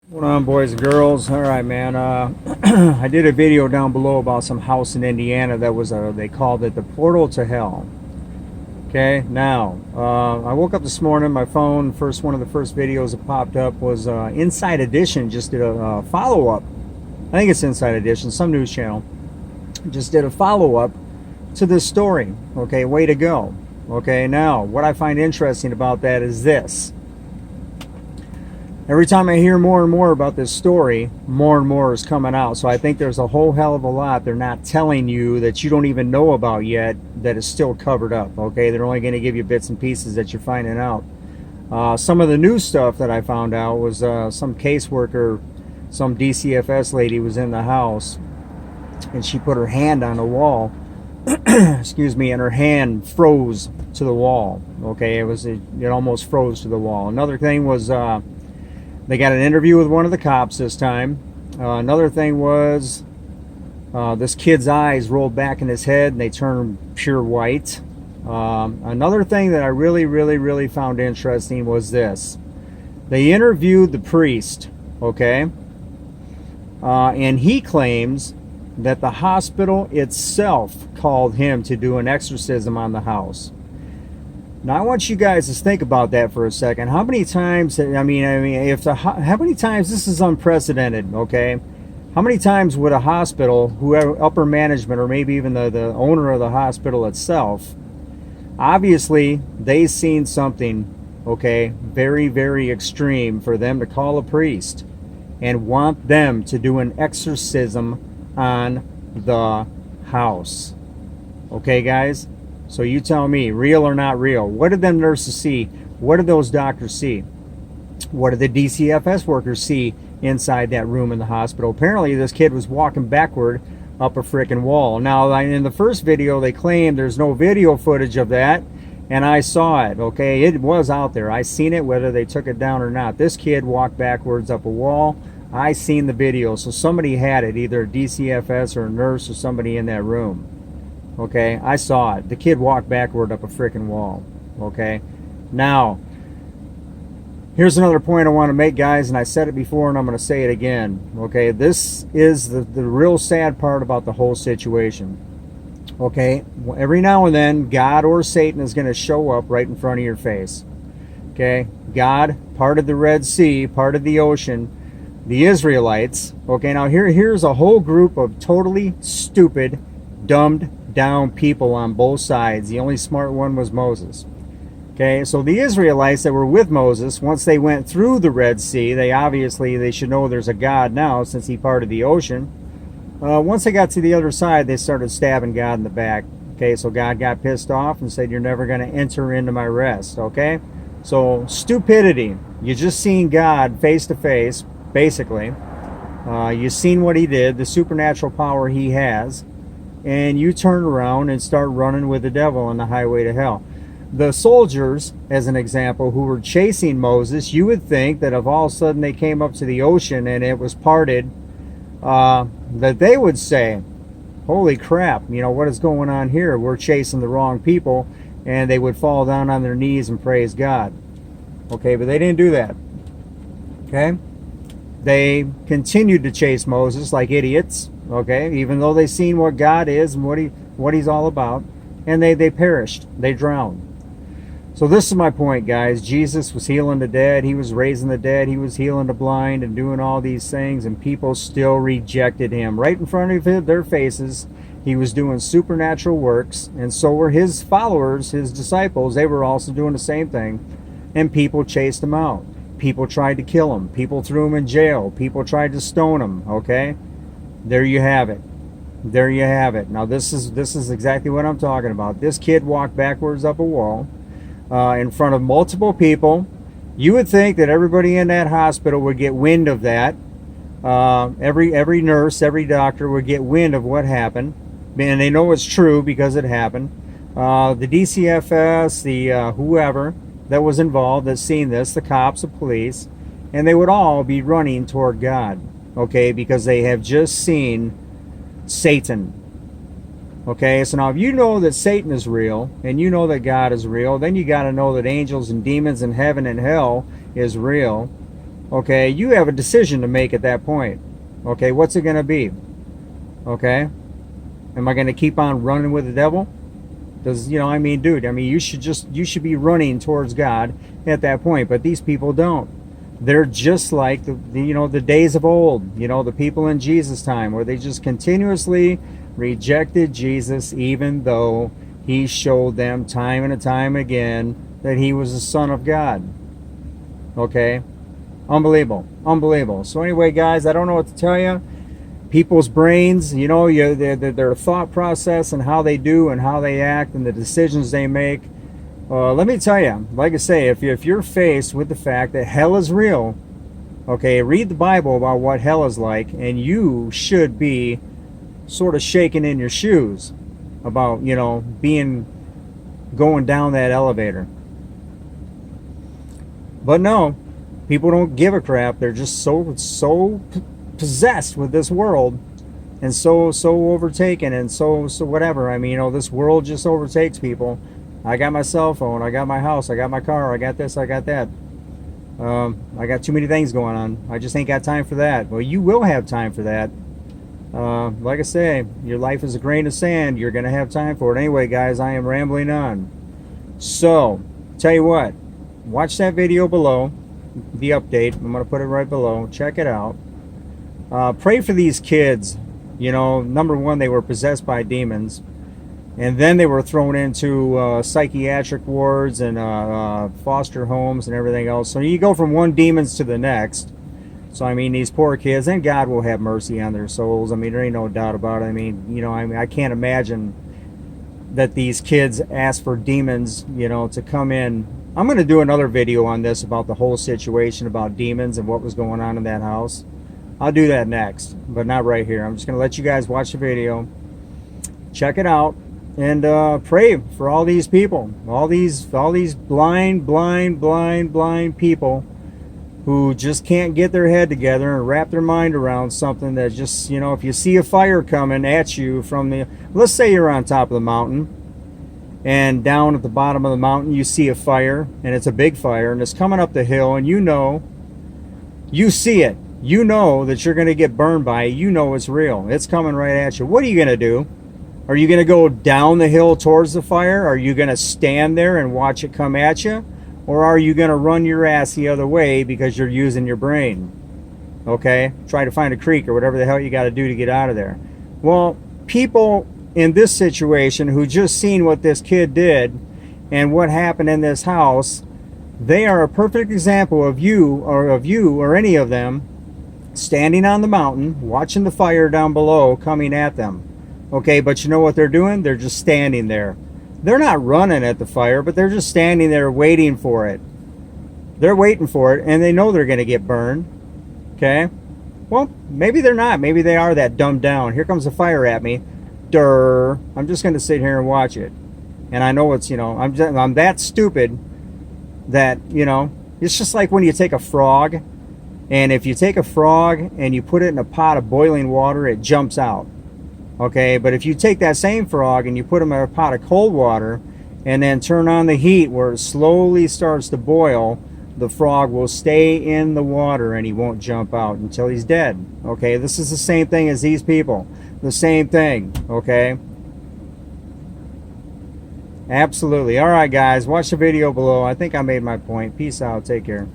What's going on, boys and girls? All right, man. I did a video down below about some house in Indiana that was they called it the portal to hell. Okay, now I woke up this morning. My phone, one of the first videos that popped up was Inside Edition. Just did a follow up. I think it's Inside Edition, some news channel. Just did a follow up to this story. Okay, way to go. Okay, now what I find interesting about that is this. Every time I hear more and more about this story, more and more is coming out. So I think there's a whole hell of a lot they're not telling you that you don't even know about yet that is still covered up, okay? They're only going to give you bits and pieces that you're finding out. Some of the new stuff that I found out was some caseworker, some DCFS lady was in the house, and she put her hand on the wall, excuse me, and her hand froze to the wall, okay? It almost froze to the wall. Another thing was... they got an interview with one of the cops this time. Another thing was this kid's eyes rolled back in his head and they turned pure white. Another thing that I really found interesting was this. They interviewed the priest, okay? And he claims that the hospital itself called him to do an exorcism on the house. Now I want you guys to think about that for a second. How many times? How many times this is unprecedented? Okay, how many times would a hospital, whoever, upper management, or maybe even the owner of the hospital itself, obviously they've seen something, okay, very extreme for them to call a priest and want them to do an exorcism on the house. Okay, guys. So you tell me, real or not real? What did them nurses see? What did those doctors see? What did the DCFS workers see inside that room in the hospital? Apparently this kid was walking backward up a freaking wall. Now in the first video they claimed there's no video footage of that, and I saw it, okay? It was out there. I seen it, whether they took it down or not. This kid walked backwards up a wall. I seen the video, so somebody had it, either a DCFS or a nurse or somebody in that room. Okay, I saw it. The kid walked backward up a freaking wall. Okay, now here's another point I want to make, guys, and I said it before and I'm going to say it again. Okay, this is the real sad part about the whole situation. Okay, every now and then God or Satan is going to show up right in front of your face. Okay, God parted the Red Sea, parted the ocean, the Israelites. Okay, now here's a whole group of totally stupid, dumbed down people on both sides. The only smart one was Moses. Okay, so the Israelites that were with Moses, once they went through the Red Sea, they should know there's a God now since he parted the ocean. Once they got to the other side, they started stabbing God in the back. Okay, so God got pissed off and said, you're never going to enter into my rest. Okay, so stupidity. You just seen God face to face, basically. You seen what he did, the supernatural power he has, and you turn around and start running with the devil on the highway to hell. The soldiers, as an example, who were chasing Moses, you would think that if all of a sudden they came up to the ocean and it was parted, that they would say, holy crap, you know, what is going on here? We're chasing the wrong people, and they would fall down on their knees and praise God. Okay, but they didn't do that. Okay? They continued to chase Moses like idiots. Okay, even though they seen what God is and what he's all about, and they perished, they drowned. So this is my point, guys. Jesus was healing the dead, he was raising the dead, he was healing the blind and doing all these things, and people still rejected him. Right in front of their faces, he was doing supernatural works, and so were his followers, his disciples. They were also doing the same thing, and people chased him out. People tried to kill him. People threw him in jail. People tried to stone him, okay? There you have it. There you have it. Now this is exactly what I'm talking about. This kid walked backwards up a wall in front of multiple people. You would think that everybody in that hospital would get wind of that. Every nurse, every doctor would get wind of what happened, and they know it's true because it happened. The DCFS, the whoever that was involved, that's seen this, the cops, the police, and they would all be running toward God. Okay, because they have just seen Satan. Okay, so now if you know that Satan is real and you know that God is real, then you got to know that angels and demons in heaven and hell is real. Okay, you have a decision to make at that point. Okay, what's it going to be? Okay, am I going to keep on running with the devil? Does, I mean, dude, I mean, you should be running towards God at that point, but these people don't. They're just like the days of old, the people in Jesus' time, where they just continuously rejected Jesus, even though he showed them time and time again that he was the Son of God. Okay, unbelievable, unbelievable. So anyway, guys, I don't know what to tell you. People's brains, their thought process and how they do and how they act and the decisions they make. Let me tell you, like I say, if you're faced with the fact that hell is real, okay, read the Bible about what hell is like, and you should be sort of shaking in your shoes about, going down that elevator. But no, people don't give a crap. They're just so possessed with this world, and so overtaken, and so whatever. I mean, this world just overtakes people. I got my cell phone, I got my house, I got my car, I got this, I got that. I got too many things going on. I just ain't got time for that. Well, you will have time for that. Like I say, your life is a grain of sand. You're going to have time for it. Anyway, guys, I am rambling on. So, tell you what, watch that video below, the update. I'm going to put it right below. Check it out. Pray for these kids. Number one, they were possessed by demons. And then they were thrown into psychiatric wards and foster homes and everything else. So you go from one demons to the next. So, I mean, these poor kids, and God will have mercy on their souls. I mean, there ain't no doubt about it. I mean, I can't imagine that these kids ask for demons, to come in. I'm going to do another video on this about the whole situation about demons and what was going on in that house. I'll do that next, but not right here. I'm just going to let you guys watch the video. Check it out. And pray for all these people, all these blind people who just can't get their head together and wrap their mind around something that just, if you see a fire coming at you from let's say you're on top of the mountain, and down at the bottom of the mountain you see a fire, and it's a big fire, and it's coming up the hill, and you see it, that you're going to get burned by it, it's real, it's coming right at you. What are you going to do? Are you going to go down the hill towards the fire? Are you going to stand there and watch it come at you? Or are you going to run your ass the other way because you're using your brain? Okay? Try to find a creek or whatever the hell you got to do to get out of there. Well, people in this situation who just seen what this kid did and what happened in this house, they are a perfect example of you or any of them standing on the mountain, watching the fire down below coming at them. Okay, but you know what they're doing? They're just standing there. They're not running at the fire, but they're just standing there waiting for it. They're waiting for it, and they know they're going to get burned. Okay? Well, maybe they're not. Maybe they are that dumbed down. Here comes the fire at me. Durr. I'm just going to sit here and watch it. And I know it's, I'm that stupid that, it's just like when you take a frog, and if you take a frog and you put it in a pot of boiling water, it jumps out. Okay, but if you take that same frog and you put him in a pot of cold water and then turn on the heat where it slowly starts to boil, the frog will stay in the water and he won't jump out until he's dead. Okay, this is the same thing as these people. The same thing, okay? Absolutely. All right, guys, watch the video below. I think I made my point. Peace out. Take care.